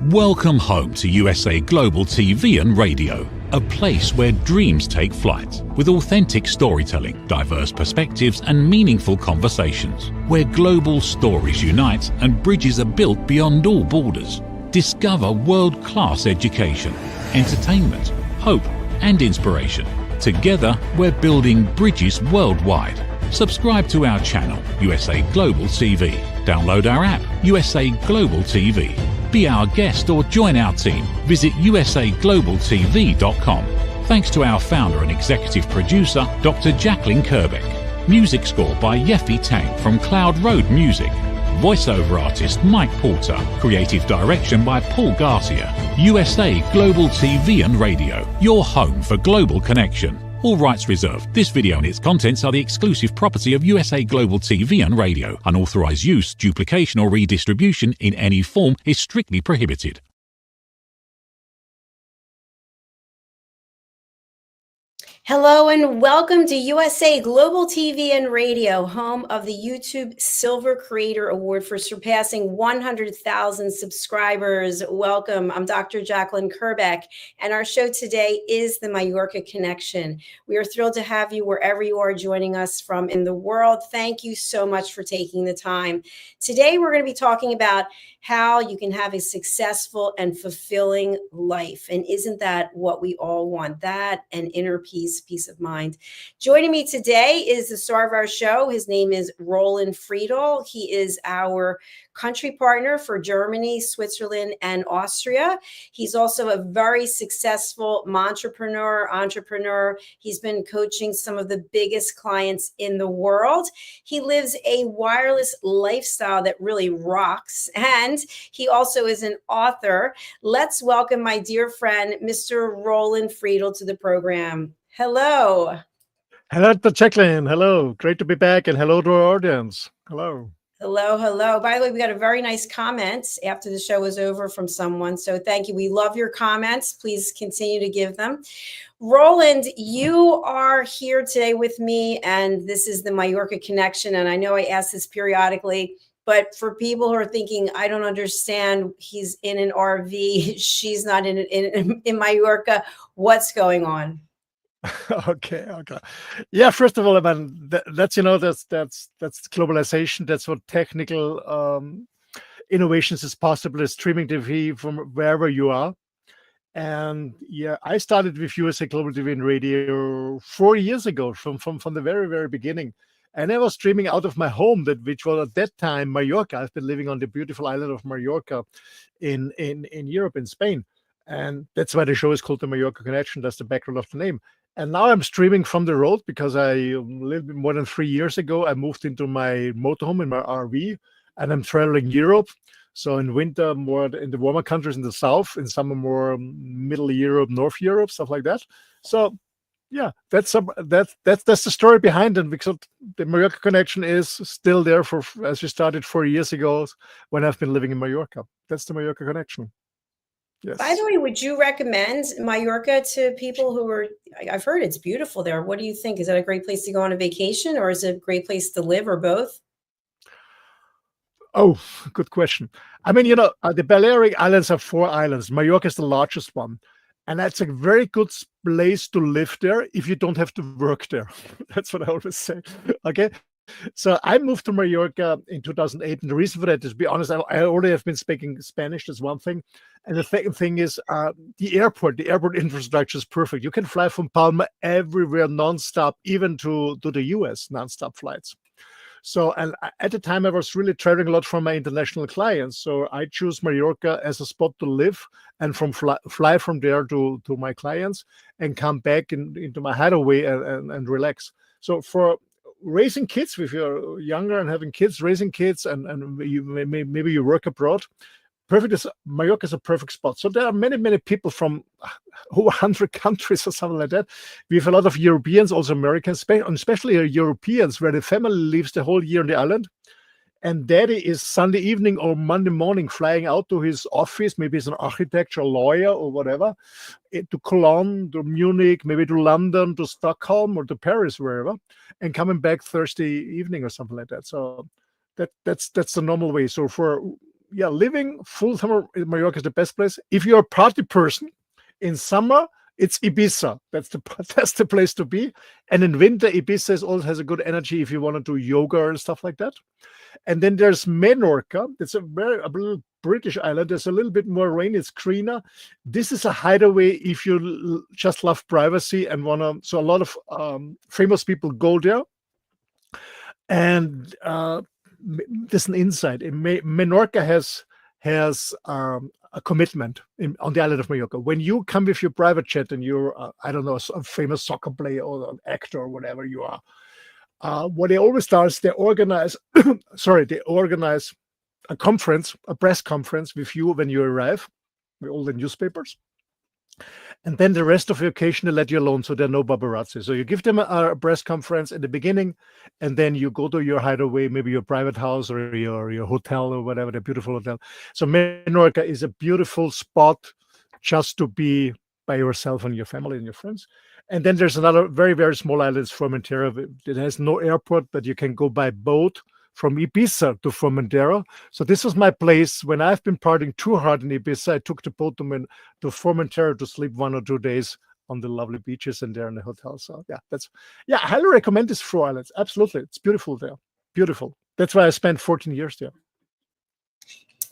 Welcome home to USA Global TV and Radio, a place where dreams take flight, with authentic storytelling, diverse perspectives and meaningful conversations, where global stories unite and bridges are built beyond all borders. Discover world-class education, entertainment, hope and inspiration. Together, we're building bridges worldwide. Subscribe to our channel, USA Global TV. Download our app, USA Global TV. Be our guest or join our team. Visit usaglobaltv.com. Thanks to our founder and executive producer, Dr. Jacalyn Kerbeck. Music score by Yeffy Tang from Cloud Road Music. Voiceover artist Mike Porter. Creative direction by Paul Garcia. USA Global TV and Radio. Your home for global connection. All rights reserved. This video and its contents are the exclusive property of USA Global TV and Radio. Unauthorized use, duplication or redistribution in any form is strictly prohibited. Hello and welcome to USA Global TV and Radio, home of the YouTube Silver Creator Award for surpassing 100,000 subscribers. Welcome. I'm Dr. Jacalyn Kerbeck, and our show today is the Mallorca Connection. We are thrilled to have you wherever you are joining us from in the world. Thank you so much for taking the time. Today, we're going to be talking about how you can have a successful and fulfilling life. And isn't that what we all want? That and inner peace of mind. Joining me today is the star of our show. His name is Roland Friedl. He is our country partner for Germany, Switzerland, and Austria. He's also a very successful entrepreneur. He's been coaching some of the biggest clients in the world. He lives a wireless lifestyle that really rocks, and he also is an author. Let's welcome my dear friend, Mr. Roland Friedl, to the program. Hello. Hello, Jacalyn. Hello. Great to be back. And hello to our audience. Hello. Hello. By the way, we got a very nice comment after the show was over from someone. So thank you. We love your comments. Please continue to give them. Roland, you are here today with me, and this is the Mallorca Connection. And I know I ask this periodically, but for people who are thinking, I don't understand, he's in an RV, she's not in Mallorca, what's going on? Okay. Yeah, first of all, I mean, that's globalization. That's what technical innovations is possible, is streaming TV from wherever you are. And yeah, I started with USA Global TV and Radio 4 years ago, from the very, very beginning. And I was streaming out of my home, which was at that time Mallorca. I've been living on the beautiful island of Mallorca in Europe, in Spain. And that's why the show is called the Mallorca Connection. That's the background of the name. And now I'm streaming from the road because a little bit more than 3 years ago, I moved into my motorhome in my RV, and I'm traveling Europe. So in winter, more in the warmer countries in the south, in summer, more middle Europe, North Europe, stuff like that. So yeah, that's the story behind it, because the Mallorca Connection is still there as we started 4 years ago when I've been living in Mallorca. That's the Mallorca Connection. Yes. By the way, would you recommend Mallorca to people who are, I've heard it's beautiful there. What do you think? Is that a great place to go on a vacation, or is it a great place to live, or both? Oh, good question. I mean, the Balearic Islands are 4 islands. Mallorca is the largest one. And that's a very good place to live there if you don't have to work there. That's what I always say. Okay. So I moved to Mallorca in 2008. And the reason for that is, to be honest, I already have been speaking Spanish. That's one thing. And the second thing is the airport infrastructure is perfect. You can fly from Palma everywhere nonstop, even to the US, nonstop flights. So, and at the time, I was really traveling a lot from my international clients. So I choose Mallorca as a spot to live, and fly from there to my clients and come back into my hideaway and relax. So for raising kids, if you're younger and having kids, raising kids, and maybe you work abroad, Mallorca is a perfect spot. So there are many people from over 100 countries or something like that. We have a lot of Europeans, also Americans, especially Europeans, where the family lives the whole year on the island. And daddy is Sunday evening or Monday morning flying out to his office. Maybe he's an architect or lawyer or whatever, to Cologne, to Munich, maybe to London, to Stockholm or to Paris, wherever, and coming back Thursday evening or something like that. So that's the normal way. So for living full summer in Mallorca is the best place. If you're a party person, in summer it's Ibiza. That's the place to be. And in winter, Ibiza also has a good energy if you want to do yoga and stuff like that. And then there's Menorca. It's a little British island. There's a little bit more rain. It's greener. This is a hideaway if you just love privacy and want to. So a lot of famous people go there. And there's an insight. Menorca has a commitment on the island of Mallorca. When you come with your private jet and you're, I don't know, a famous soccer player or an actor or whatever you are, what they always do is they organize a conference, a press conference with you when you arrive, with all the newspapers. And then the rest of the occasion, they let you alone, so there are no paparazzi. So you give them a press conference at the beginning, and then you go to your hideaway, maybe your private house or your hotel or whatever, the beautiful hotel. So Menorca is a beautiful spot just to be by yourself and your family and your friends. And then there's another very, very small island, Formentera. It has no airport, but you can go by boat from Ibiza to Formentera. So this was my place. When I've been partying too hard in Ibiza, I took the boat to Formentera to sleep 1 or 2 days on the lovely beaches and there in the hotel. So I highly recommend these 4 islands. Absolutely. It's beautiful there. Beautiful. That's why I spent 14 years there.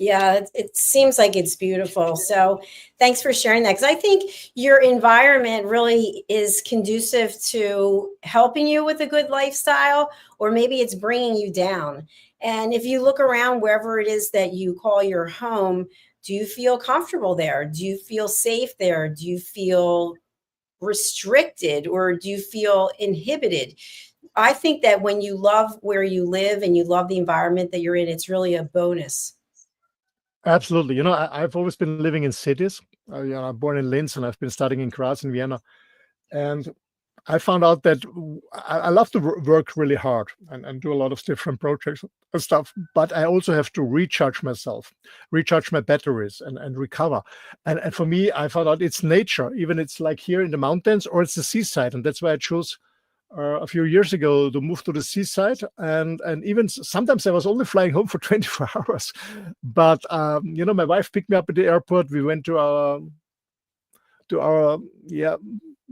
Yeah, it seems like it's beautiful. So thanks for sharing that. Because I think your environment really is conducive to helping you with a good lifestyle, or maybe it's bringing you down. And if you look around wherever it is that you call your home, do you feel comfortable there? Do you feel safe there? Do you feel restricted, or do you feel inhibited? I think that when you love where you live and you love the environment that you're in, it's really a bonus. Absolutely. I've always been living in cities. I'm born in Linz, and I've been studying in Graz and Vienna. And I found out that I love to work really hard and do a lot of different projects and stuff. But I also have to recharge myself, recharge my batteries and recover. And for me, I found out it's nature. Even it's like here in the mountains, or it's the seaside. And that's why I chose a few years ago to move to the seaside, and even sometimes I was only flying home for 24 hours. But my wife picked me up at the airport. We went to our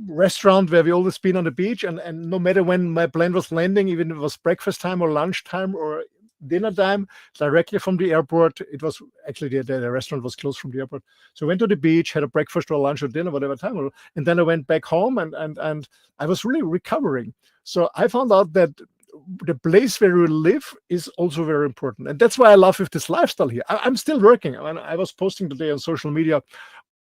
restaurant where we always been on the beach, and no matter when my plane was landing, even if it was breakfast time or lunch time or dinner time, directly from the airport. It was actually the restaurant was closed from the airport. So I went to the beach, had a breakfast or lunch or dinner, whatever time, and then I went back home, and I was really recovering. So I found out that the place where you live is also very important, and that's why I love with this lifestyle here. I'm still working. I was posting today on social media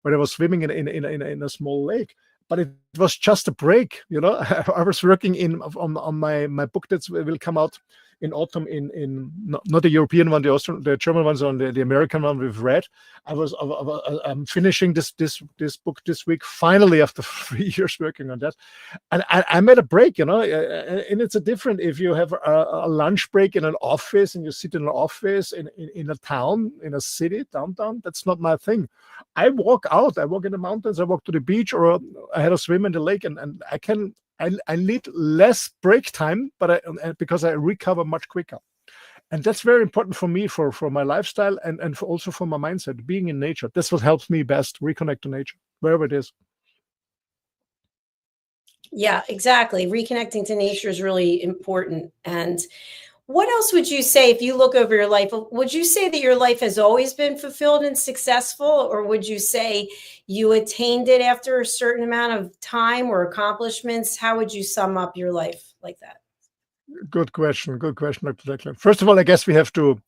when I was swimming in a small lake. But it was just a break, I was working on my book that will come out in autumn, in not the European one, the German ones, on the American one we've read. I'm finishing this book this week, finally, after 3 years working on that. And I made a break, and it's a different if you have a lunch break in an office and you sit in an office in a town, in a city, downtown. That's not my thing. I walk out, I walk in the mountains, I walk to the beach, or I had a swim in the lake, and I need less break time, but because I recover much quicker. And that's very important for me, for my lifestyle, and also for my mindset, being in nature. That's what helps me best, reconnect to nature, wherever it is. Yeah, exactly. Reconnecting to nature is really important. And what else would you say, if you look over your life, would you say that your life has always been fulfilled and successful, or would you say you attained it after a certain amount of time or accomplishments? How would you sum up your life like that? Good question, Dr. Jacalyn. First of all, I guess we have to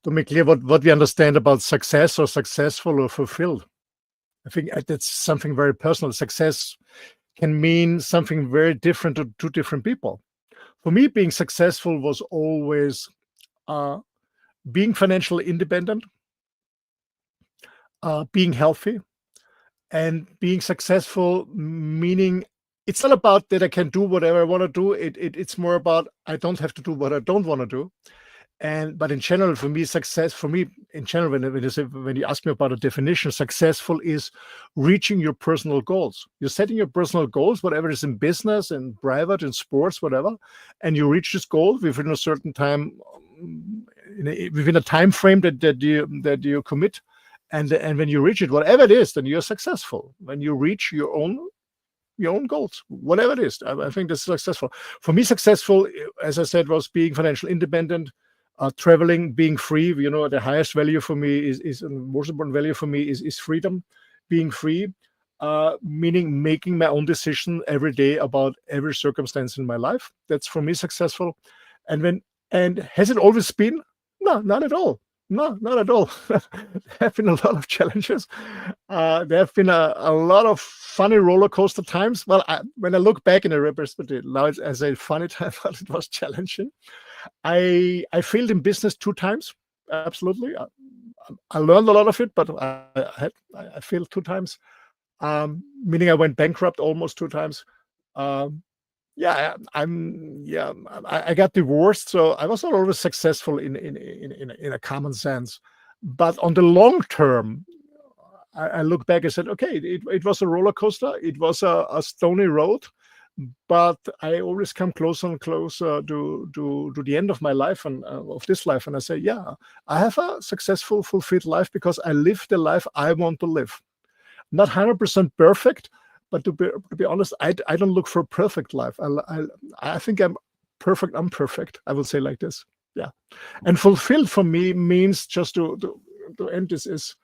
make clear what we understand about success or successful or fulfilled. I think that's something very personal. Success can mean something very different to two different people. For me, being successful was always being financially independent, being healthy, and being successful, meaning it's not about that I can do whatever I want to do. It's more about I don't have to do what I don't want to do. But in general, for me, success, when you ask me about a definition, successful is reaching your personal goals. You're setting your personal goals, whatever is in business and private and sports, whatever, and you reach this goal within a certain time within a time frame that you commit, and when you reach it, whatever it is, then you're successful. When you reach your own goals, whatever it is, I think that's successful. For me, successful, as I said, was being financially independent, traveling, being free. The highest value for me is most important value for me is freedom, being free, meaning making my own decision every day about every circumstance in my life. That's for me successful. And has it always been? No, not at all. No, not at all. There have been a lot of challenges. There have been a lot of funny roller coaster times. Well, when I look back in a retrospective, now it's as a funny time, but it was challenging. I failed in business 2 times. Absolutely. I learned a lot of it, but I failed 2 times. Meaning I went bankrupt almost 2 times. I got divorced, so I was not always successful in a common sense. But on the long term, I look back and said, okay, it was a roller coaster. It was a stony road, but I always come closer and closer to the end of my life and of this life. And I say, yeah, I have a successful, fulfilled life because I live the life I want to live. Not 100% perfect, but to be honest, I don't look for a perfect life. I think I'm perfect. I'm perfect. I will say like this. Yeah. And fulfilled for me means, just to end this, is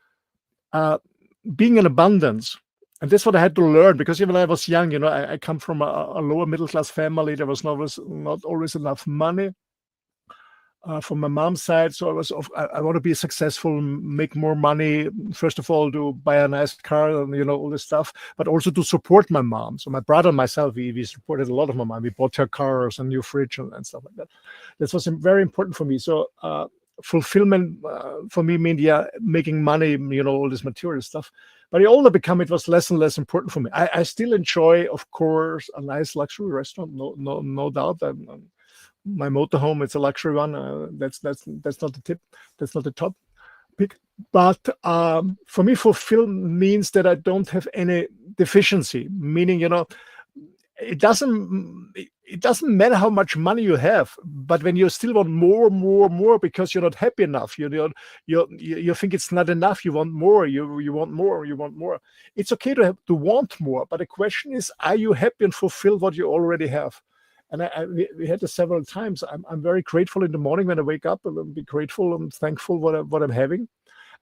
being in abundance. And that's what I had to learn, because even when I was young, I come from a lower middle class family. There was not always enough money. From my mom's side, so I want to be successful, make more money. First of all, to buy a nice car and all this stuff, but also to support my mom. So my brother and myself, we supported a lot of my mom. We bought her cars, a new fridge, and stuff like that. This was very important for me. So fulfillment for me means making money, all this material stuff. But the older I become, it was less and less important for me. I still enjoy, of course, a nice luxury restaurant, no doubt. My motorhome, it's a luxury one. That's not the tip. That's not the top pick. But for me, fulfill means that I don't have any deficiency. Meaning, it doesn't matter how much money you have, but when you still want more because you're not happy enough, you think it's not enough. You want more. You want more. You want more. It's okay to want more, but the question is, are you happy and fulfill what you already have? And we had this several times. I'm very grateful in the morning when I wake up. I'll be grateful and thankful what I'm having.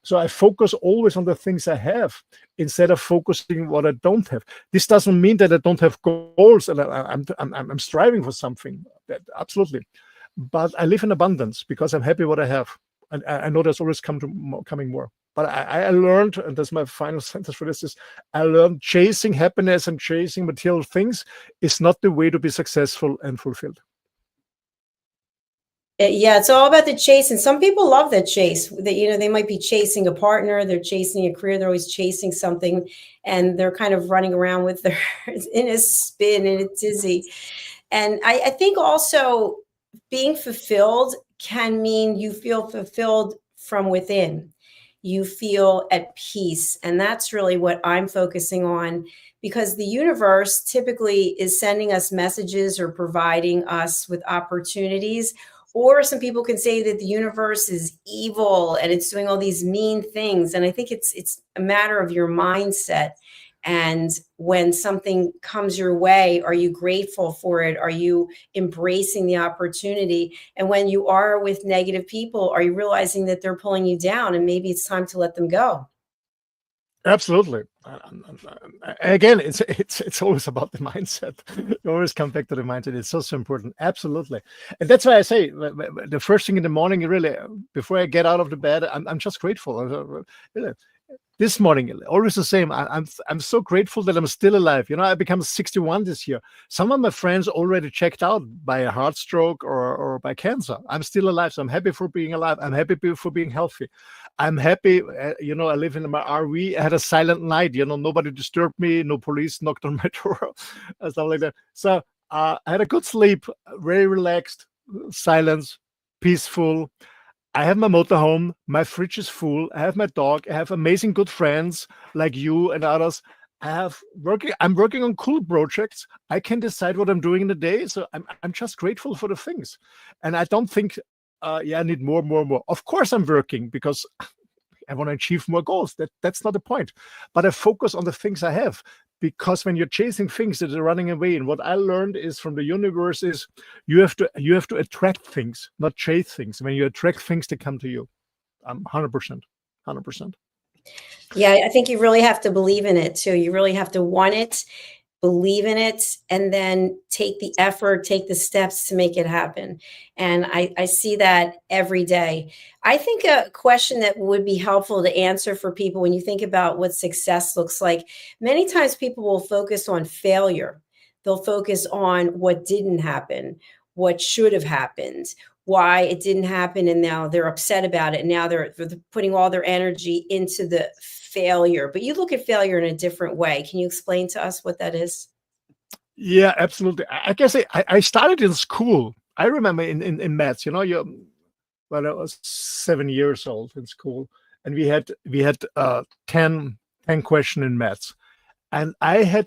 So I focus always on the things I have instead of focusing what I don't have. This doesn't mean that I don't have goals and I'm striving for something. Absolutely, but I live in abundance because I'm happy what I have, and I know there's always coming more. But I learned, and that's my final sentence for this, is I learned chasing happiness and chasing material things is not the way to be successful and fulfilled. Yeah, it's all about the chase. And some people love that chase. That they might be chasing a partner, they're chasing a career, they're always chasing something, and they're kind of running around with their in a spin and a dizzy. And I think also being fulfilled can mean you feel fulfilled from within. You feel at peace. And that's really what I'm focusing on, because the universe typically is sending us messages or providing us with opportunities. Or some people can say that the universe is evil and it's doing all these mean things. And I think it's a matter of your mindset. And when something comes your way, are you grateful for it? Are you embracing the opportunity? And when you are with negative people, are you realizing that they're pulling you down and maybe it's time to let them go? Absolutely. Again, it's always about the mindset. You always come back to the mindset. It's so important. Absolutely. And that's why I say the first thing in the morning, really, before I get out of the bed, I'm just grateful. This morning, always the same. I'm so grateful that I'm still alive. I become 61 this year. Some of my friends already checked out by a heart stroke or by cancer. I'm still alive, so I'm happy for being alive. I'm happy for being healthy. I'm happy. I live in my RV. I had a silent night. Nobody disturbed me. No police knocked on my door, and stuff like that. So I had a good sleep, very relaxed, silence, peaceful. I have my motorhome, my fridge is full, I have my dog, I have amazing good friends like you and others. I'm working on cool projects. I can decide what I'm doing in the day. So I'm just grateful for the things. And I don't think yeah, I need more. Of course, I'm working because I want to achieve more goals. That's not the point. But I focus on the things I have, because when you're chasing things that are running away, and what I learned is from the universe is you have to attract things, not chase things. When you attract things, they come to you. 100%. Yeah, I think you really have to believe in it too. You really have to want it, believe in it, and then take the effort, take the steps to make it happen. And I see that every day. I think a question that would be helpful to answer for people when you think about what success looks like, many times people will focus on failure. They'll focus on what didn't happen, what should have happened, why it didn't happen, and now they're upset about it. And now they're putting all their energy into the failure. But you look at failure in a different way. Can you explain to us what that is? Yeah, absolutely. I guess I started in school. I remember in maths, when I was 7 years old in school, and we had 10 question in maths. And I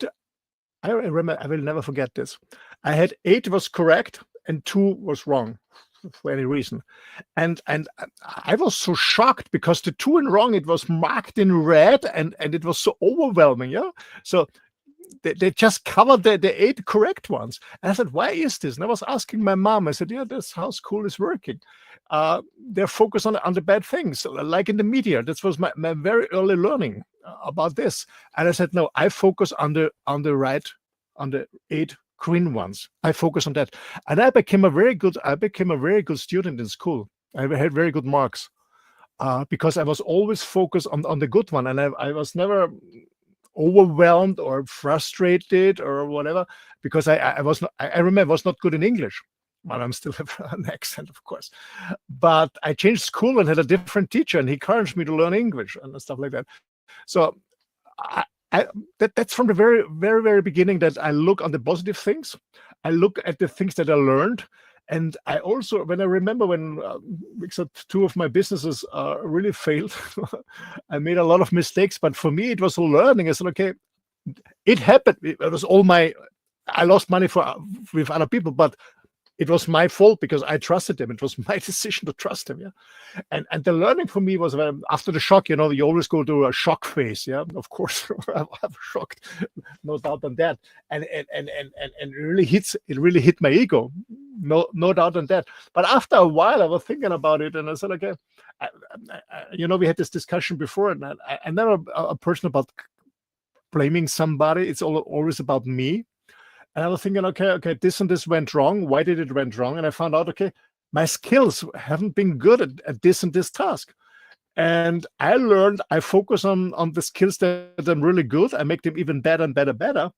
remember, I will never forget this. I had 8 was correct and 2 was wrong for any reason. And I was so shocked because the 2 in wrong, it was marked in red, and it was so overwhelming. Yeah. So they just covered the 8 correct ones. And I said, why is this? And I was asking my mom. I said, yeah, that's how school is working. They're focused on the bad things, like in the media. That was my very early learning about this. And I said, no, I focus on the 8 green ones. I focus on that. And I became a very good student in school. I had very good marks because I was always focused on the good one. And I was never overwhelmed or frustrated or whatever, because I remember I was not good in English, but I'm still have an accent, of course. But I changed school and had a different teacher, and he encouraged me to learn English and stuff like that. So that's from the very, very, very beginning that I look on the positive things. I look at the things that I learned. And I also, when I remember when except 2 of my businesses really failed, I made a lot of mistakes. But for me, it was a learning. I said, okay, it happened. It was I lost money with other people, but it was my fault because I trusted them. It was my decision to trust them. Yeah. And the learning for me was after the shock, you always go to a shock phase. Yeah. Of course, I'm shocked, no doubt on that. And it really hit my ego. No doubt on that. But after a while, I was thinking about it, and I said, okay, we had this discussion before, and I'm never a person about blaming somebody. It's always about me. And I was thinking, okay, this and this went wrong. Why did it went wrong? And I found out, okay, my skills haven't been good at this and this task. And I learned I focus on the skills that I'm really good. I make them even better and better.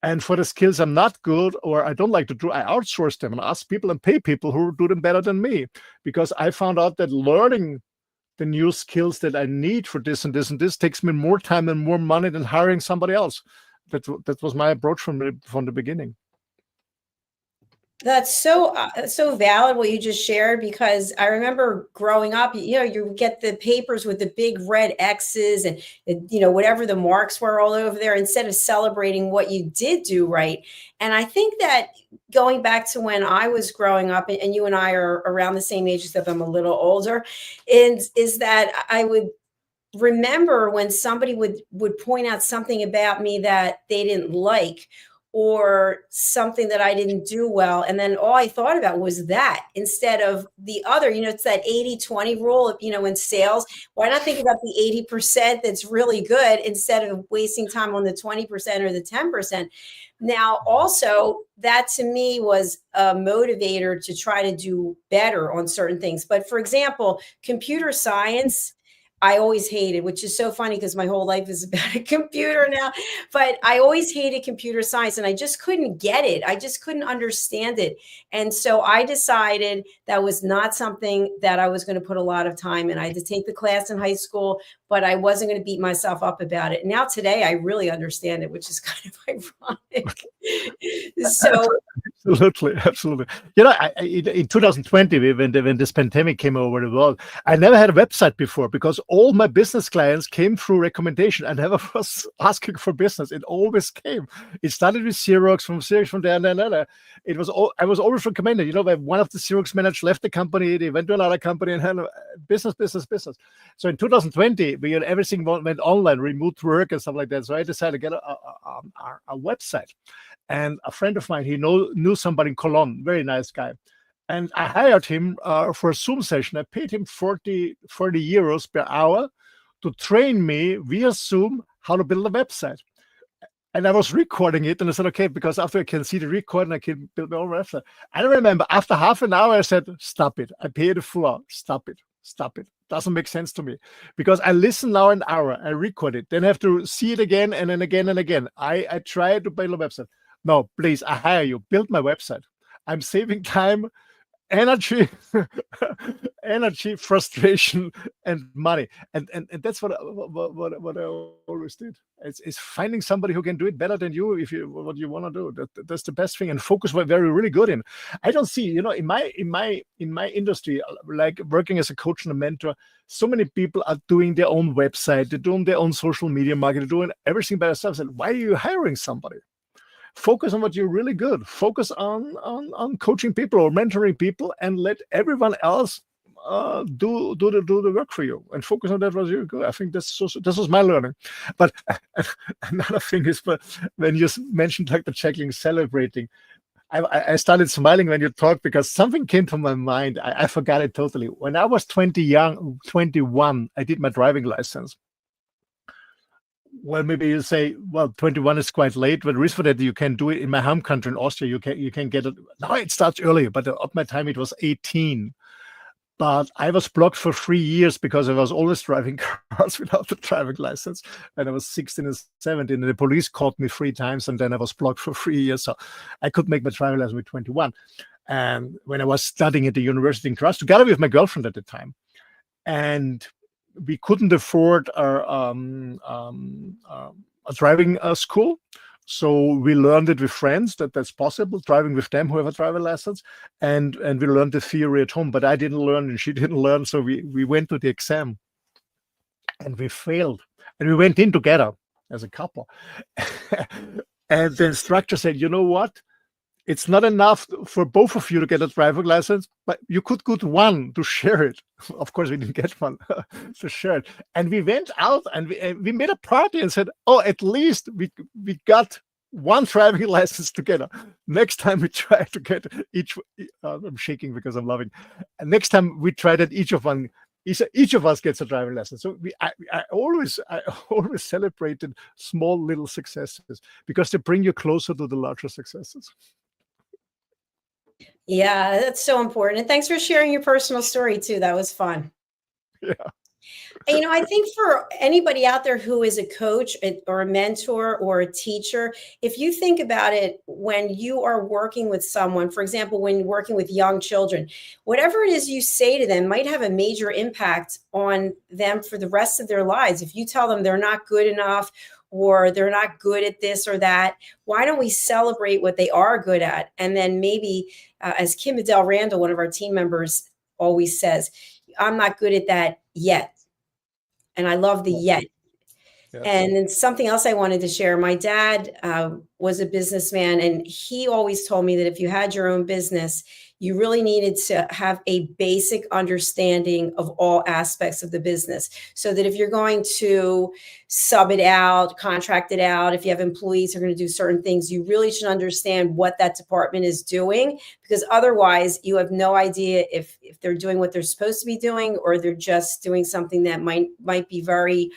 And for the skills I'm not good or I don't like to do, I outsource them and ask people and pay people who do them better than me. Because I found out that learning the new skills that I need for this and this and this takes me more time and more money than hiring somebody else. That was my approach from the beginning. That's so valid what you just shared, because I remember growing up, you get the papers with the big red X's and whatever the marks were all over there, instead of celebrating what you did do right. And I think that going back to when I was growing up, and you and I are around the same age, except I'm a little older, is that I would remember when somebody would point out something about me that they didn't like, or something that I didn't do well. And then all I thought about was that instead of the other. It's that 80-20 rule of, in sales. Why not think about the 80% that's really good instead of wasting time on the 20% or the 10%? Now, also, that to me was a motivator to try to do better on certain things. But for example, computer science, I always hated, which is so funny because my whole life is about a computer now, but I always hated computer science and I just couldn't get it. I just couldn't understand it. And so I decided that was not something that I was going to put a lot of time in. I had to take the class in high school, but I wasn't going to beat myself up about it. Now today, I really understand it, which is kind of ironic. So Absolutely. In 2020, when this pandemic came over the world, I never had a website before because all my business clients came through recommendation. I never was asking for business. It always came. It started with Xerox, from there and then. I was always recommended. When one of the Xerox managers left the company, they went to another company and had business. So in 2020, everything went online, remote work and stuff like that. So I decided to get a website. And a friend of mine, he knew somebody in Cologne, very nice guy. And I hired him for a Zoom session. I paid him 40 euros per hour to train me via Zoom how to build a website. And I was recording it, and I said, okay, because after I can see the recording, I can build my own website. I remember after half an hour, I said, stop it. I paid the full hour. Stop it. Doesn't make sense to me, because I listen now an hour, I record it, then I have to see it again and then again and again. I try to build a website. No, please, I hire you, build my website. I'm saving time, energy, frustration, and money. And that's what I always did. It's finding somebody who can do it better than you what you want to do. That's the best thing. And focus what we're really good in. I don't see, in my industry, like working as a coach and a mentor, so many people are doing their own website, they're doing their own social media marketing, they're doing everything by themselves. And why are you hiring somebody? Focus on what you're really good. Focus on coaching people or mentoring people, and let everyone else do the work for you, and focus on that what you're good. I think this was my learning. But another thing is, but when you mentioned like the Jacalyn celebrating, I started smiling when you talked, because something came to my mind. I forgot it totally. When I was 21, I did my driving license. Well, maybe you say, well, 21 is quite late, but the reason for that, you can do it in my home country in Austria. You can get it. Now it starts earlier, but at my time it was 18. But I was blocked for 3 years because I was always driving cars without the driving license. And I was 16 and 17, and the police caught me 3 times, and then I was blocked for 3 years. So I could make my driving license with 21. And when I was studying at the university in Graz, together with my girlfriend at the time, and we couldn't afford a driving school. So we learned it with friends that's possible, driving with them who have a driving license. And we learned the theory at home, but I didn't learn and she didn't learn. So we went to the exam and we failed. And we went in together as a couple. And the instructor said, you know what? It's not enough for both of you to get a driving license, but you could get one to share it. Of course, we didn't get one to share it. And we went out and we made a party and said, oh, at least we got one driving license together. Next time we try to get each, I'm shaking because I'm laughing. And next time we try that each of us gets a driving license. So I always celebrated small little successes, because they bring you closer to the larger successes. yeah, that's so important. And thanks for sharing your personal story too. That was fun. Yeah. And, I think for anybody out there who is a coach or a mentor or a teacher, if you think about it, when you are working with someone, for example, when you're working with young children, whatever it is you say to them might have a major impact on them for the rest of their lives. If you tell them they're not good enough, or they're not good at this or that, why don't we celebrate what they are good at? And then maybe, as Kim Adele Randall, one of our team members, always says, I'm not good at that yet. And I love the yet. Yes. And then something else I wanted to share. My dad was a businessman, and he always told me that if you had your own business, you really needed to have a basic understanding of all aspects of the business, so that if you're going to sub it out, contract it out, if you have employees who are going to do certain things, you really should understand what that department is doing, because otherwise you have no idea if they're doing what they're supposed to be doing, or they're just doing something that might be very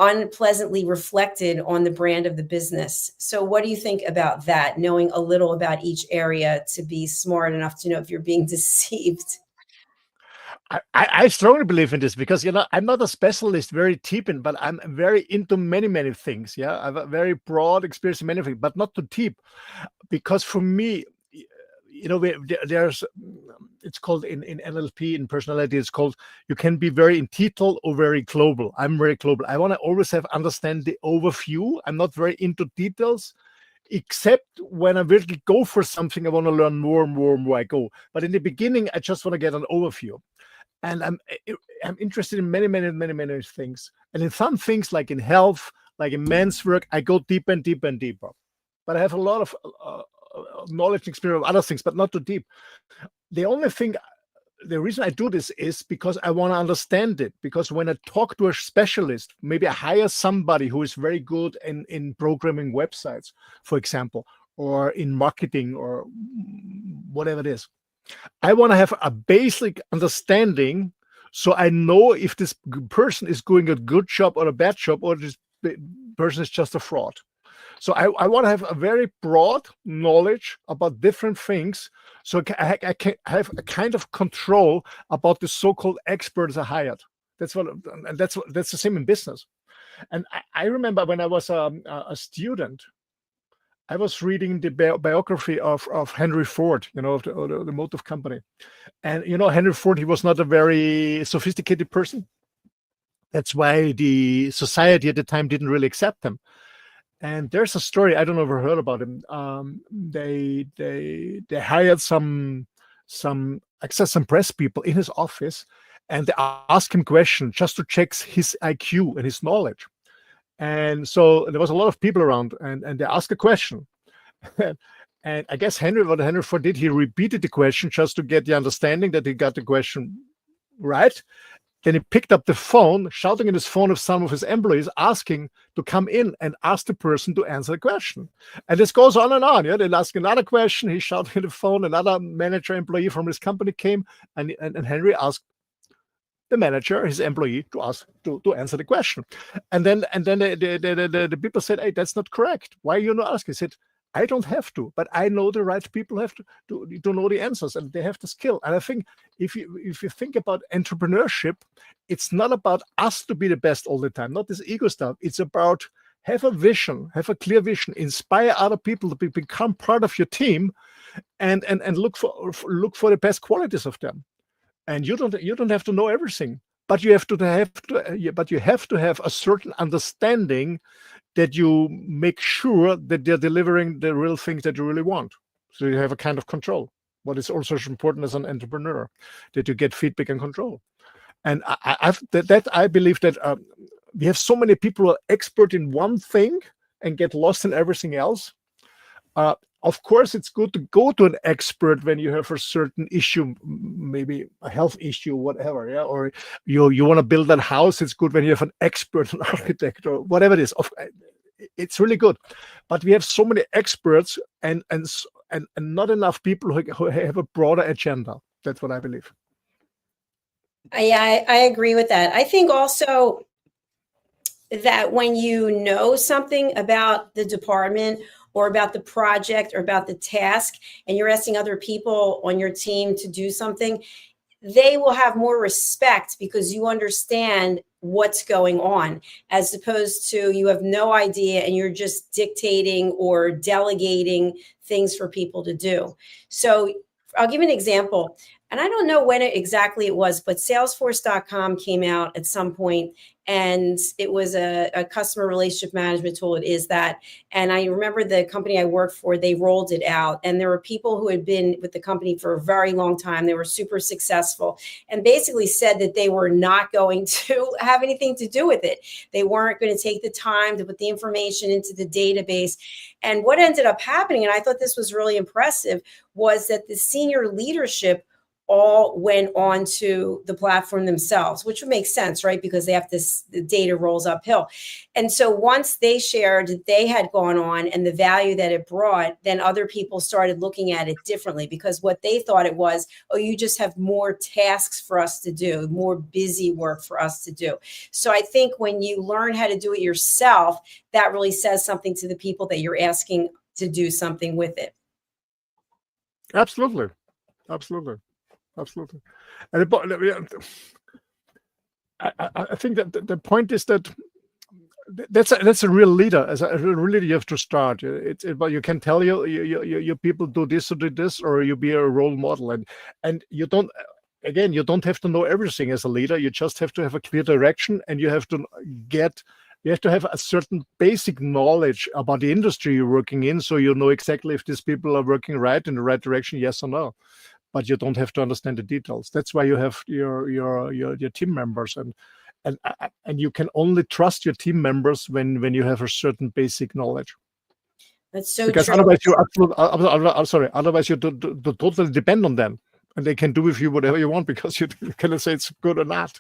unpleasantly reflected on the brand of the business. So what do you think about that? Knowing a little about each area to be smart enough to know if you're being deceived. I strongly believe in this, because I'm not a specialist very deep in, but I'm very into many things. Yeah, I have a very broad experience in many things, but not too deep, because for me, there's, it's called in NLP, in personality, it's called, you can be very in detail or very global. I'm very global. I want to always understand the overview. I'm not very into details, except when I really go for something, I want to learn more and more and more I go. But in the beginning, I just want to get an overview. And I'm interested in many things. And in some things, like in health, like in men's work, I go deeper and deeper and deeper. But I have a lot of knowledge and experience of other things, but not too deep. The reason I do this is because I want to understand it. Because when I talk to a specialist, maybe I hire somebody who is very good in programming websites, for example, or in marketing or whatever it is. I want to have a basic understanding so I know if this person is doing a good job or a bad job, or this person is just a fraud. So I want to have a very broad knowledge about different things, so I can have a kind of control about the so-called experts I hired. That's the same in business. And I remember when I was a student, I was reading the biography of Henry Ford, of the motive company. And, Henry Ford, he was not a very sophisticated person. That's why the society at the time didn't really accept him. And there's a story, I don't know if you heard about him. They hired some press people in his office, and they asked him questions just to check his IQ and his knowledge. And so there was a lot of people around, and they asked a question. And I guess what Henry Ford did, he repeated the question just to get the understanding that he got the question right. Then he picked up the phone, shouting in his phone of some of his employees, asking to come in and ask the person to answer the question. And this goes on and on. Yeah, they ask another question. He shouted in the phone. Another manager employee from his company came, and Henry asked the manager, his employee, to answer the question. And then the people said, "Hey, that's not correct. Why are you not asking?" He said, "I don't have to, but I know the right people have to know the answers, and they have the skill." And I think if you think about entrepreneurship, it's not about us to be the best all the time, not this ego stuff. It's about have a vision, have a clear vision, inspire other people to become part of your team, and look for the best qualities of them. And you don't have to know everything, but you have to have a certain understanding that you make sure that they're delivering the real things that you really want. So you have a kind of control. What is also important as an entrepreneur, that you get feedback and control. And I believe that we have so many people who are expert in one thing and get lost in everything else. Of course, it's good to go to an expert when you have a certain issue, maybe a health issue, whatever, yeah, or you want to build a house. It's good when you have an expert, an architect, or whatever it is. It's really good, but we have so many experts and not enough people who have a broader agenda. That's what I believe. I agree with that. I think also that when you know something about the department or about the project or about the task, and you're asking other people on your team to do something, they will have more respect because you understand what's going on, as opposed to you have no idea and you're just dictating or delegating things for people to do. So I'll give you an example. And I don't know when exactly it was, but Salesforce.com came out at some point, and it was a customer relationship management tool. It is that. And I remember the company I worked for, they rolled it out, and there were people who had been with the company for a very long time. They were super successful and basically said that they were not going to have anything to do with it. They weren't going to take the time to put the information into the database. And what ended up happening, and I thought this was really impressive, was that the senior leadership all went on to the platform themselves, which would make sense, right? Because they have the data rolls uphill. And so once they shared that they had gone on and the value that it brought, then other people started looking at it differently, because what they thought it was, oh, you just have more tasks for us to do, more busy work for us to do. So I think when you learn how to do it yourself, that really says something to the people that you're asking to do something with it. Absolutely. And I think that the point is that That's a real leader. As a real leader, you have to start. But you can tell your people do this or do this, or you be a role model, and you don't. Again, you don't have to know everything as a leader. You just have to have a clear direction, and you have to have a certain basic knowledge about the industry you're working in, so you know exactly if these people are working right in the right direction, yes or no. But you don't have to understand the details. That's why you have your team members, and you can only trust your team members when you have a certain basic knowledge. That's so because true. otherwise you I'm sorry. Otherwise you do totally depend on them. And they can do with you whatever you want because you cannot say it's good or not.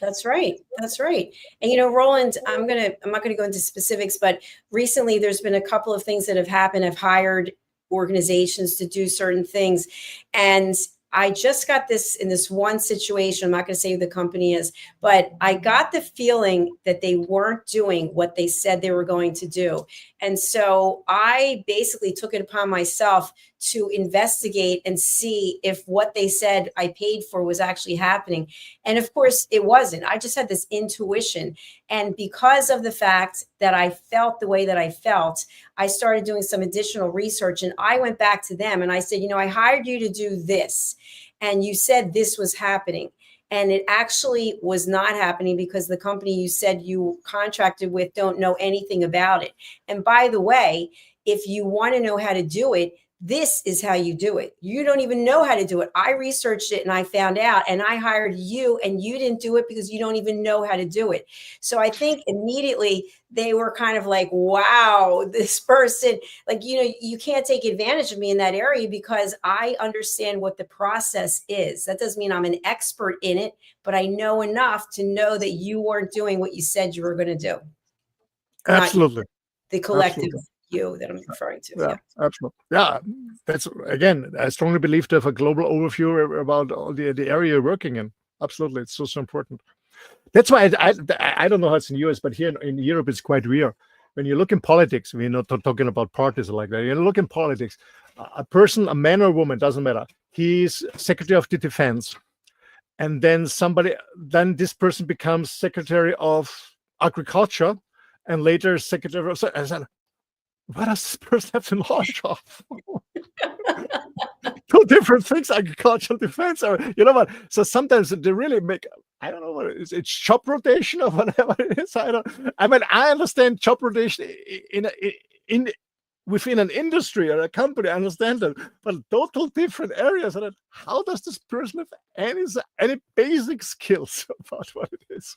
That's right. That's right. And Roland, I'm not gonna go into specifics, but recently there's been a couple of things that have happened. I've hired organizations to do certain things, and I just got this in this one situation. I'm not going to say who the company is, but I got the feeling that they weren't doing what they said they were going to do. And so I basically took it upon myself to investigate and see if what they said I paid for was actually happening. And of course it wasn't. I just had this intuition. And because of the fact that I felt the way that I felt, I started doing some additional research, and I went back to them and I said, I hired you to do this, and you said this was happening. And it actually was not happening because the company you said you contracted with don't know anything about it. And by the way, if you want to know how to do it, this is how you do it. You don't even know how to do it. I researched it and I found out, and I hired you, and you didn't do it because you don't even know how to do it. So I think immediately they were kind of like, wow, this person, like, you can't take advantage of me in that area because I understand what the process is. That doesn't mean I'm an expert in it, but I know enough to know that you weren't doing what you said you were going to do. Absolutely. The collective. Absolutely. You that I'm referring to. Yeah, absolutely. Yeah, that's, again, I strongly believe to have a global overview about all the area you're working in. Absolutely, it's so important. That's why I don't know how it's in the US, but here in Europe it's quite rare. When you look in politics, we're not talking about parties like that. You look in politics, a person, a man or woman, doesn't matter. He's Secretary of the Defense, and then this person becomes Secretary of Agriculture, and later Secretary of. What does this person have to knowledge of? Two different things, agricultural defense, or what? So sometimes they really make, I don't know what it is. It's job rotation or whatever it is. I understand job rotation within an industry or a company. I understand that, but total different areas. And how does this person have any basic skills about what it is?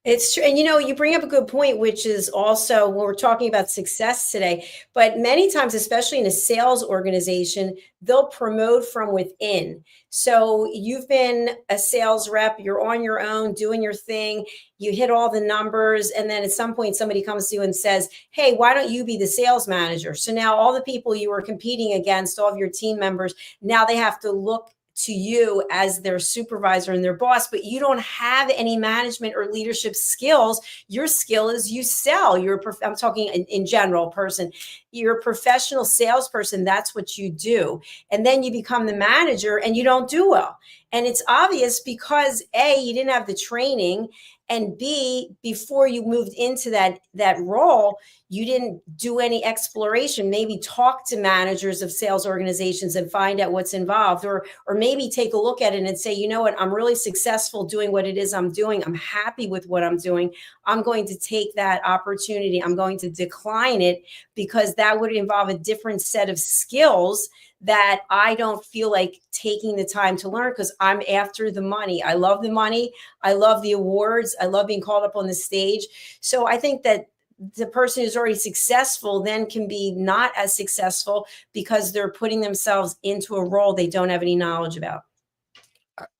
It's true. And you bring up a good point, which is also when we're talking about success today, but many times, especially in a sales organization, they'll promote from within. So you've been a sales rep, you're on your own, doing your thing, you hit all the numbers. And then at some point, somebody comes to you and says, hey, why don't you be the sales manager? So now all the people you were competing against, all of your team members, now they have to look to you as their supervisor and their boss, but you don't have any management or leadership skills. Your skill is you sell. I'm talking in general person. You're a professional salesperson. That's what you do. And then you become the manager and you don't do well. And it's obvious because A, you didn't have the training, and B, before you moved into that role, you didn't do any exploration. Maybe talk to managers of sales organizations and find out what's involved, or maybe take a look at it and say, you know what, I'm really successful doing what it is I'm doing. I'm happy with what I'm doing. I'm going to take that opportunity. I'm going to decline it because that would involve a different set of skills that I don't feel like taking the time to learn because I'm after the money. I love the money. I love the awards. I love being called up on the stage. So I think that the person who's already successful then can be not as successful because they're putting themselves into a role they don't have any knowledge about.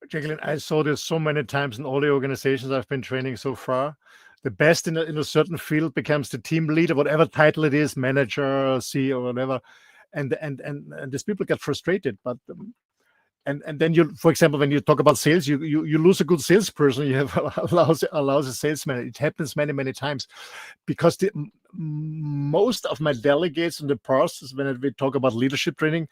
Jacalyn, I saw this so many times in all the organizations I've been training so far. The best in a certain field becomes the team leader, whatever title it is, manager, CEO, whatever. And these people get frustrated, but and then you, for example, when you talk about sales, you lose a good salesperson, you have a lousy salesman. It happens many times because most of my delegates in the past, when we talk about leadership training,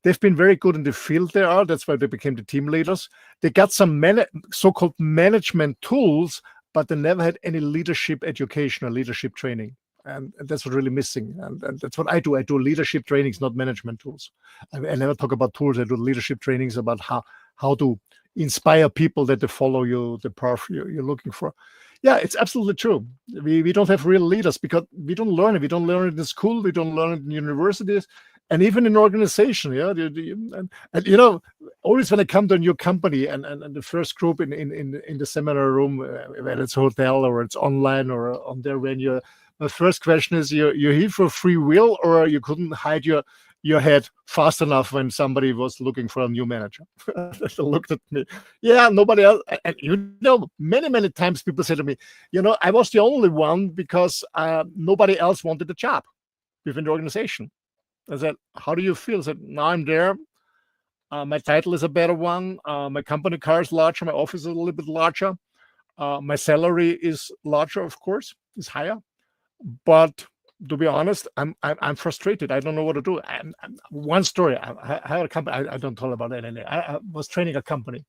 they've been very good in the field they are. That's why they became the team leaders. They got some so-called management tools but they never had any leadership education or leadership training. And that's what really missing. And that's what I do. I do leadership trainings, not management tools. I never talk about tools. I do leadership trainings about how to inspire people that they follow you, the path you're looking for. Yeah, it's absolutely true. We don't have real leaders because we don't learn it. We don't learn it in school. We don't learn it in universities. And even in organization, yeah, and always when I come to a new company and the first group in the seminar room, whether it's a hotel or it's online or on their venue, my first question is: you're here for free will, or you couldn't hide your head fast enough when somebody was looking for a new manager? They looked at me. Yeah, nobody else. And many times people say to me, I was the only one because nobody else wanted the job within the organization. I said, how do you feel? I said, now I'm there. My title is a better one. My company car is larger. My office is a little bit larger. My salary is larger, of course, is higher. But to be honest, I'm frustrated. I don't know what to do. One story. I had a company. I don't talk about it anymore. I was training a company,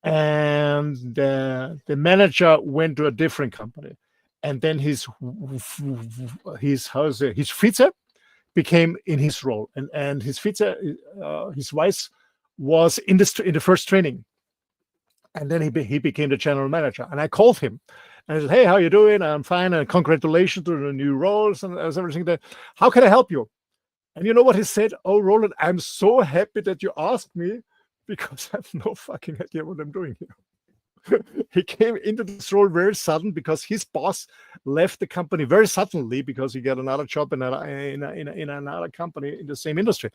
and the manager went to a different company, and then his Vize became in his role, and his Vize, his vice, was in the first training, and then he became the general manager. And I called him, and I said, "Hey, how you doing? I'm fine, and congratulations to the new roles and everything. That how can I help you?" And you know what he said? "Oh, Roland, I'm so happy that you asked me because I have no fucking idea what I'm doing here." He came into this role very sudden because his boss left the company very suddenly because he got another job in another company in the same industry.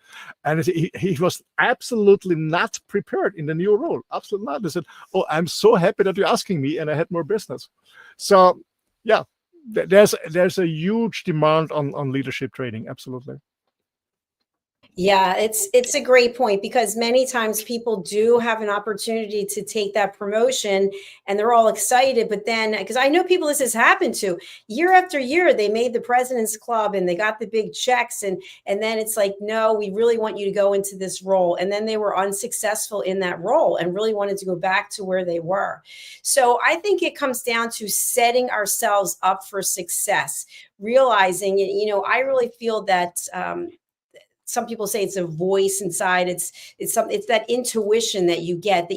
And he was absolutely not prepared in the new role. Absolutely not. He said, "Oh, I'm so happy that you're asking me," and I had more business. So, yeah, there's a huge demand on leadership training. Absolutely. Yeah, it's a great point, because many times people do have an opportunity to take that promotion and they're all excited. But then, because I know people this has happened to, year after year, they made the President's Club and they got the big checks. And then it's like, no, we really want you to go into this role. And then they were unsuccessful in that role and really wanted to go back to where they were. So I think it comes down to setting ourselves up for success, realizing, I really feel that, some people say it's a voice inside. It's that intuition that you get, that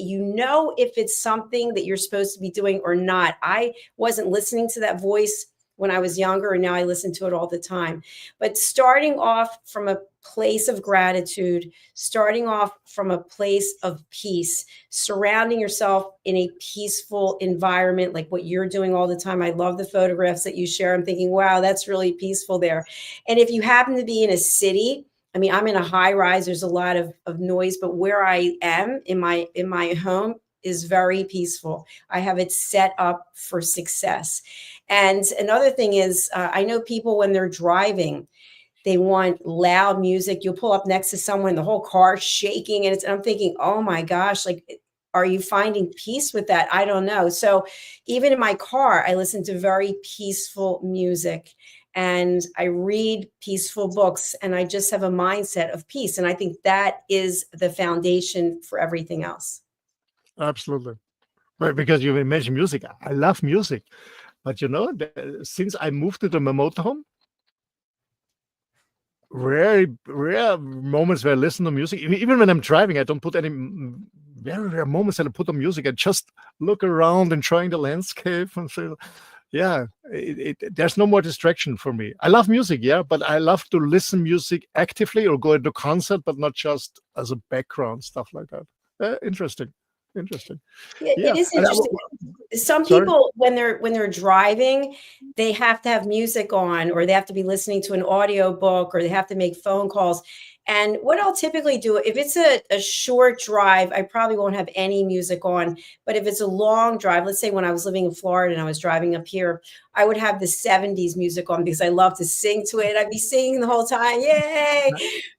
if it's something that you're supposed to be doing or not. I wasn't listening to that voice when I was younger, and now I listen to it all the time. But starting off from a place of gratitude, starting off from a place of peace, surrounding yourself in a peaceful environment like what you're doing all the time. I love the photographs that you share. I'm thinking, wow, that's really peaceful there. And if you happen to be in a city, I'm in a high rise, there's a lot of noise, but where I am in my home is very peaceful. I have it set up for success. And another thing is, I know people when they're driving, they want loud music. You'll pull up next to someone, the whole car shaking, and I'm thinking, oh my gosh, like, are you finding peace with that? I don't know. So even in my car, I listen to very peaceful music. And I read peaceful books, and I just have a mindset of peace. And I think that is the foundation for everything else. Absolutely. Right, because you mentioned music. I love music. But since I moved to my motorhome, rare moments where I listen to music. Even when I'm driving, I don't put any very rare moments that I put on music. I just look around, enjoying the landscape, and feel, yeah, there's no more distraction for me. I love music, yeah, but I love to listen music actively or go to concert, but not just as a background, stuff like that. Interesting. Yeah. It is interesting. Some people, when they're driving, they have to have music on, or they have to be listening to an audio book, or they have to make phone calls. And what I'll typically do, if it's a short drive, I probably won't have any music on. But if it's a long drive, let's say when I was living in Florida and I was driving up here, I would have the 70s music on because I love to sing to it. I'd be singing the whole time. Yay!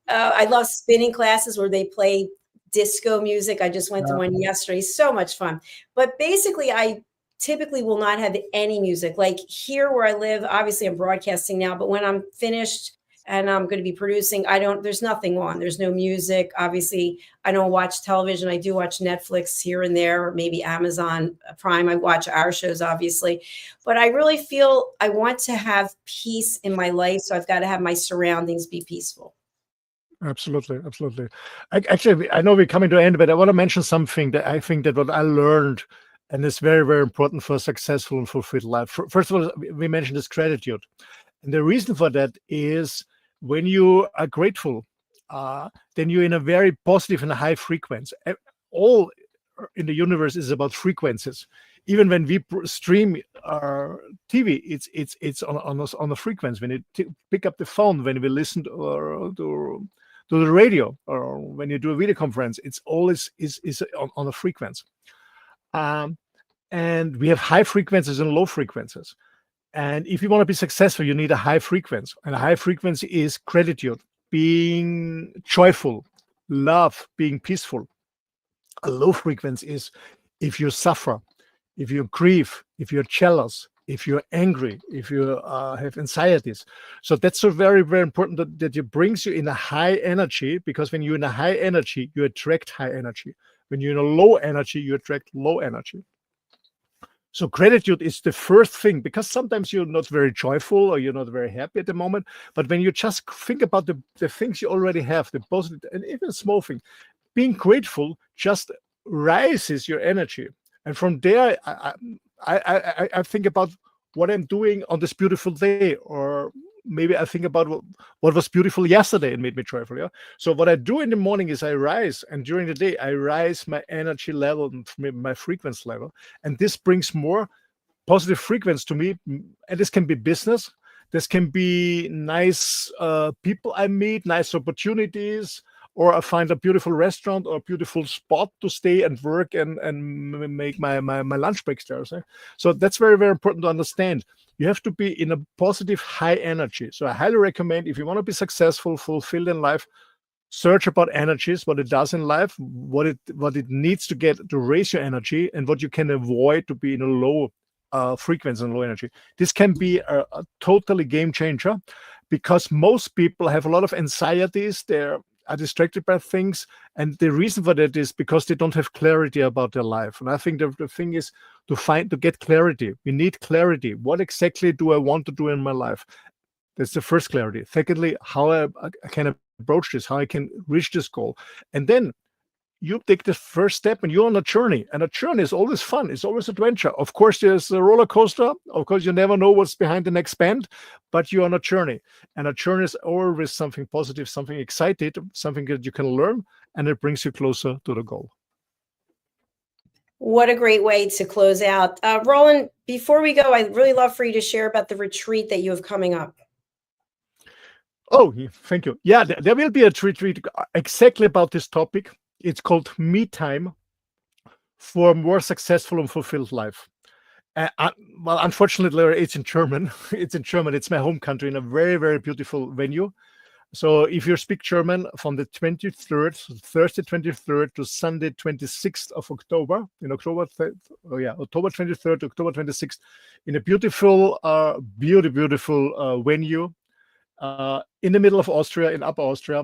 I love spinning classes where they play disco music. I just went to one yesterday. So much fun. But basically, I typically will not have any music. Like here where I live, obviously I'm broadcasting now, but when I'm finished and I'm going to be producing. There's nothing on. There's no music. Obviously, I don't watch television. I do watch Netflix here and there, or maybe Amazon Prime. I watch our shows, obviously. But I really feel I want to have peace in my life. So I've got to have my surroundings be peaceful. Absolutely, absolutely. Actually, I know we're coming to the end, but I want to mention something that I think that what I learned, and it's very, very important for a successful and fulfilled life. First of all, we mentioned this gratitude. And the reason for that is when you are grateful, then you're in a very positive and high frequency. All in the universe is about frequencies. Even when we stream our TV, it's on the frequency. When you pick up the phone, when we listen to the radio, or when you do a video conference, it's always is on a frequency. And we have high frequencies and low frequencies. And if you want to be successful, you need a high frequency. And a high frequency is gratitude, being joyful, love, being peaceful. A low frequency is if you suffer, if you grieve, if you're jealous, if you're angry, if you have anxieties. So that's so very, very important that it brings you in a high energy, because when you're in a high energy, you attract high energy. When you're in a low energy, you attract low energy. So gratitude is the first thing, because sometimes you're not very joyful or you're not very happy at the moment. But when you just think about the things you already have, the positive and even small thing, being grateful just rises your energy. And from there, I think about what I'm doing on this beautiful day, or maybe I think about what was beautiful yesterday and made me joyful. Yeah. So what I do in the morning is I rise, and during the day I rise my energy level and my frequency level, and this brings more positive frequency to me. And this can be business, this can be nice people I meet, nice opportunities, or I find a beautiful restaurant or a beautiful spot to stay and work and make my lunch breaks there. So that's very, very important to understand. You have to be in a positive, high energy. So I highly recommend, if you want to be successful, fulfilled in life, search about energies, what it does in life, what it needs to get to raise your energy, and what you can avoid to be in a low frequency and low energy. This can be a totally game changer, because most people have a lot of anxieties. They're are distracted by things, and the reason for that is because they don't have clarity about their life. And I think the thing is to get clarity. We need clarity. What exactly do I want to do in my life? That's the first clarity. Secondly, how I can approach this, how I can reach this goal. And then you take the first step and you're on a journey. And a journey is always fun. It's always adventure. Of course, there's a roller coaster. Of course, you never know what's behind the next bend, but you're on a journey. And a journey is always something positive, something exciting, something that you can learn, and it brings you closer to the goal. What a great way to close out. Roland, before we go, I'd really love for you to share about the retreat that you have coming up. Oh, thank you. Yeah, there will be a retreat exactly about this topic. It's called Me Time for a More Successful and Fulfilled Life. Well, unfortunately, it's in German. It's in German. It's my home country, in a very, very beautiful venue. So if you speak German, from the 23rd, Thursday 23rd to Sunday 26th of October, October 23rd to October 26th, in a beautiful, beautiful venue in the middle of Austria, in Upper Austria.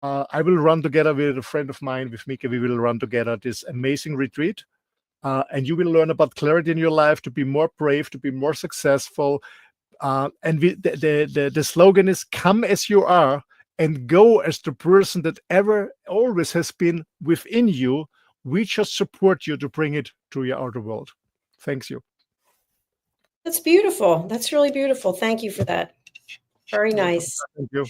I will run together with a friend of mine, with Mika. We will run together this amazing retreat. And you will learn about clarity in your life, to be more brave, to be more successful. And the slogan is, come as you are and go as the person that always has been within you. We just support you to bring it to your outer world. Thanks you. That's beautiful. That's really beautiful. Thank you for that. Very nice. Thank you.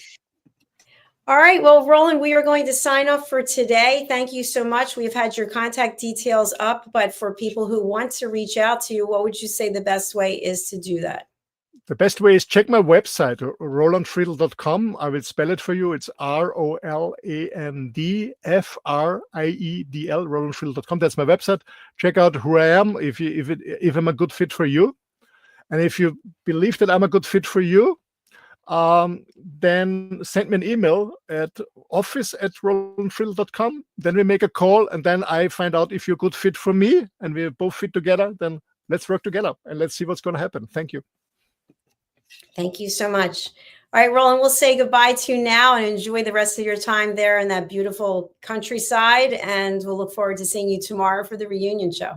All right. Well, Roland, we are going to sign off for today. Thank you so much. We've had your contact details up, but for people who want to reach out to you, what would you say the best way is to do that? The best way is check my website, rolandfriedl.com. I will spell it for you. It's ROLANDFRIEDL, rolandfriedl.com. That's my website. Check out who I am, if I'm a good fit for you. And if you believe that I'm a good fit for you, then send me an email at office@rolandfriedl.com. Then we make a call, and then I find out if you're a good fit for me, and we both fit together. Then let's work together and let's see what's going to happen. Thank you. Thank you so much. All right, Roland, we'll say goodbye to you now and enjoy the rest of your time there in that beautiful countryside. And we'll look forward to seeing you tomorrow for the reunion show.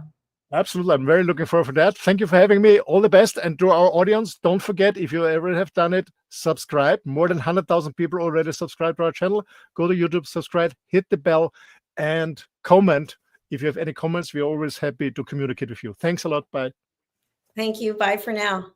Absolutely. I'm very looking forward to that. Thank you for having me. All the best. And to our audience, don't forget, if you ever have done it, subscribe. More than 100,000 people already subscribed to our channel. Go to YouTube, subscribe, hit the bell, and comment. If you have any comments, we're always happy to communicate with you. Thanks a lot. Bye. Thank you. Bye for now.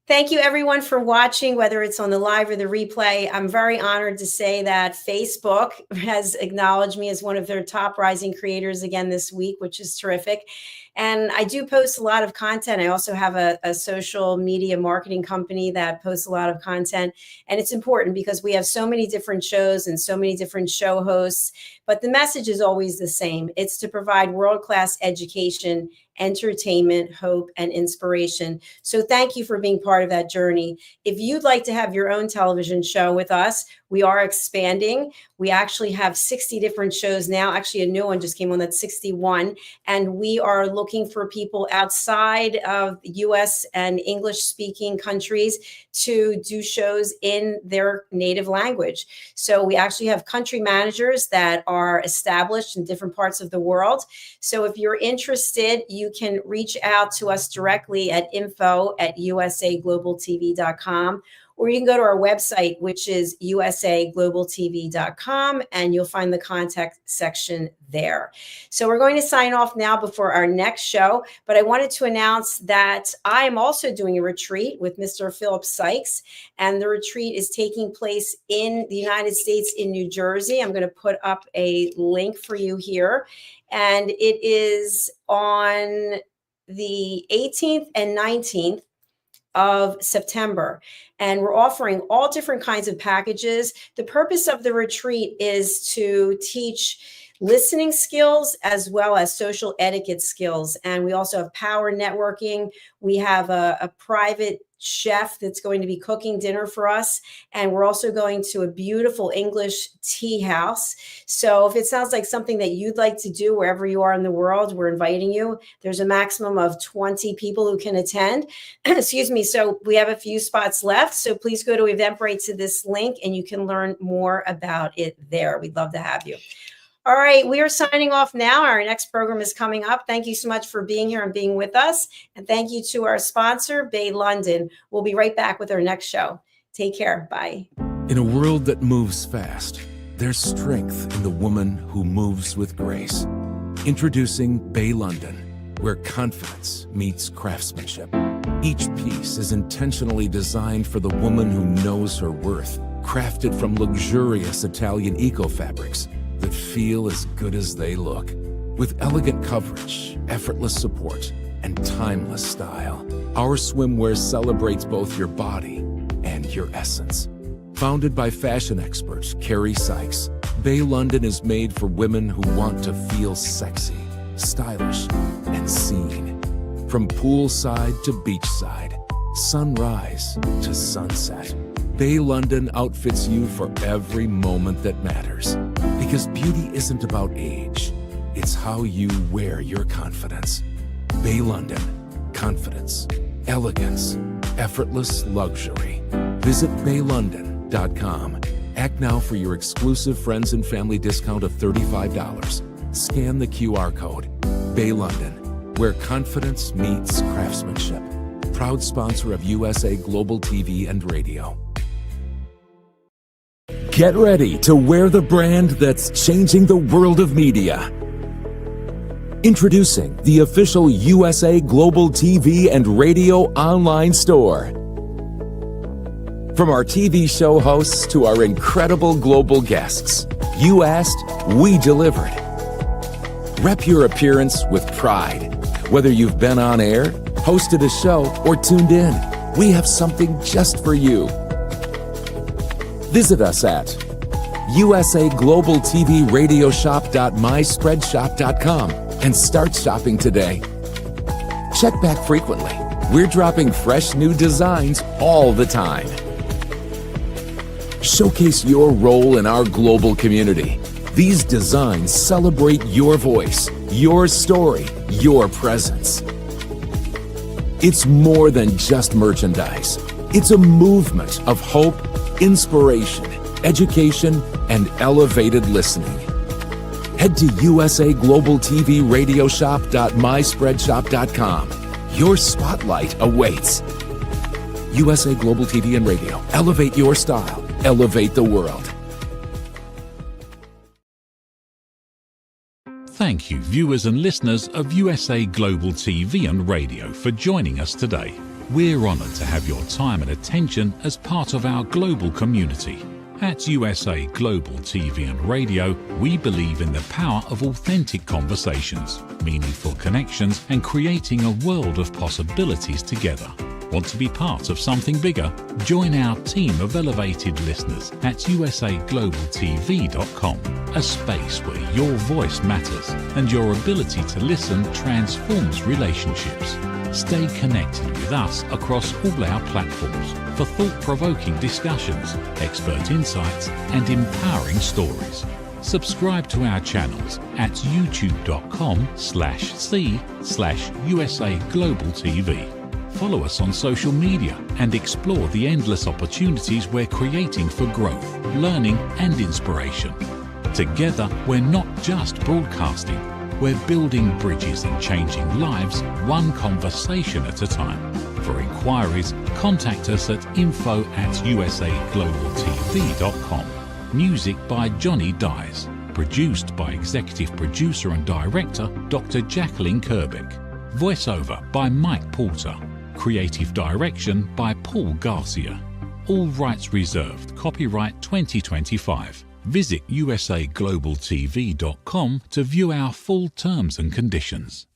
Thank you, everyone, for watching, whether it's on the live or the replay. I'm very honored to say that Facebook has acknowledged me as one of their top rising creators again this week, which is terrific. And I do post a lot of content. I also have a social media marketing company that posts a lot of content. And it's important because we have so many different shows and so many different show hosts. But the message is always the same. It's to provide world-class education, entertainment, hope, and inspiration. So thank you for being part of that journey. If you'd like to have your own television show with us, we are expanding. We actually have 60 different shows now. Actually, a new one just came on, that's 61. And we are looking for people outside of US and English-speaking countries to do shows in their native language. So we actually have country managers that are established in different parts of the world. So if you're interested, you can reach out to us directly at info@usaglobaltv.com. Or you can go to our website, which is usaglobaltv.com, and you'll find the contact section there. So we're going to sign off now before our next show, but I wanted to announce that I am also doing a retreat with Mr. Philip Sykes, and the retreat is taking place in the United States in New Jersey. I'm going to put up a link for you here, and it is on the 18th and 19th of September. And we're offering all different kinds of packages. The purpose of the retreat is to teach listening skills as well as social etiquette skills. And we also have power networking. We have a private chef that's going to be cooking dinner for us. And we're also going to a beautiful English tea house. So if it sounds like something that you'd like to do wherever you are in the world, we're inviting you. There's a maximum of 20 people who can attend. Excuse me. So we have a few spots left. So please go to Eventbrite to this link and you can learn more about it there. We'd love to have you. All right, we are signing off now. Our next program is coming up. Thank you so much for being here and being with us. And thank you to our sponsor, Bay London. We'll be right back with our next show. Take care. Bye. In a world that moves fast, there's strength in the woman who moves with grace. Introducing Bay London, where confidence meets craftsmanship. Each piece is intentionally designed for the woman who knows her worth, crafted from luxurious Italian eco-fabrics that feel as good as they look. With elegant coverage, effortless support, and timeless style, our swimwear celebrates both your body and your essence. Founded by fashion expert Kerry Sykes, Bay London is made for women who want to feel sexy, stylish, and seen. From poolside to beachside, sunrise to sunset, Bay London outfits you for every moment that matters. Because beauty isn't about age, it's how you wear your confidence. Bay London, confidence, elegance, effortless luxury. Visit baylondon.com. Act now for your exclusive friends and family discount of $35. Scan the QR code. Bay London, where confidence meets craftsmanship. Proud sponsor of USA Global TV and Radio. Get ready to wear the brand that's changing the world of media. Introducing the official USA Global TV and Radio online store. From our TV show hosts to our incredible global guests, you asked, we delivered. Rep your appearance with pride. Whether you've been on air, hosted a show, or tuned in, we have something just for you. Visit us at usaglobaltvradiosshop.myspreadshop.com and start shopping today. Check back frequently. We're dropping fresh new designs all the time. Showcase your role in our global community. These designs celebrate your voice, your story, your presence. It's more than just merchandise. It's a movement of hope, inspiration, education, and elevated listening. Head to usaglobaltvradiosshop.myspreadshop.com. Your spotlight awaits. USA Global TV and Radio. Elevate your style. Elevate the world. Thank you, viewers and listeners of USA Global TV and Radio, for joining us today. We're honoured to have your time and attention as part of our global community. At USA Global TV and Radio, we believe in the power of authentic conversations, meaningful connections, and creating a world of possibilities together. Want to be part of something bigger? Join our team of elevated listeners at usaglobaltv.com, a space where your voice matters and your ability to listen transforms relationships. Stay connected with us across all our platforms for thought-provoking discussions, expert insights, and empowering stories. Subscribe to our channels at youtube.com/c/USA Global TV. Follow us on social media and explore the endless opportunities we're creating for growth, learning, and inspiration. Together, we're not just broadcasting, we're building bridges and changing lives one conversation at a time. For inquiries, contact us at info@usaglobaltv.com. Music by Johnny Dies. Produced by Executive Producer and Director Dr. Jacalyn Kerbeck. Voiceover by Mike Porter. Creative direction by Paul Garcia. All rights reserved. Copyright 2025. Visit usaglobaltv.com to view our full terms and conditions.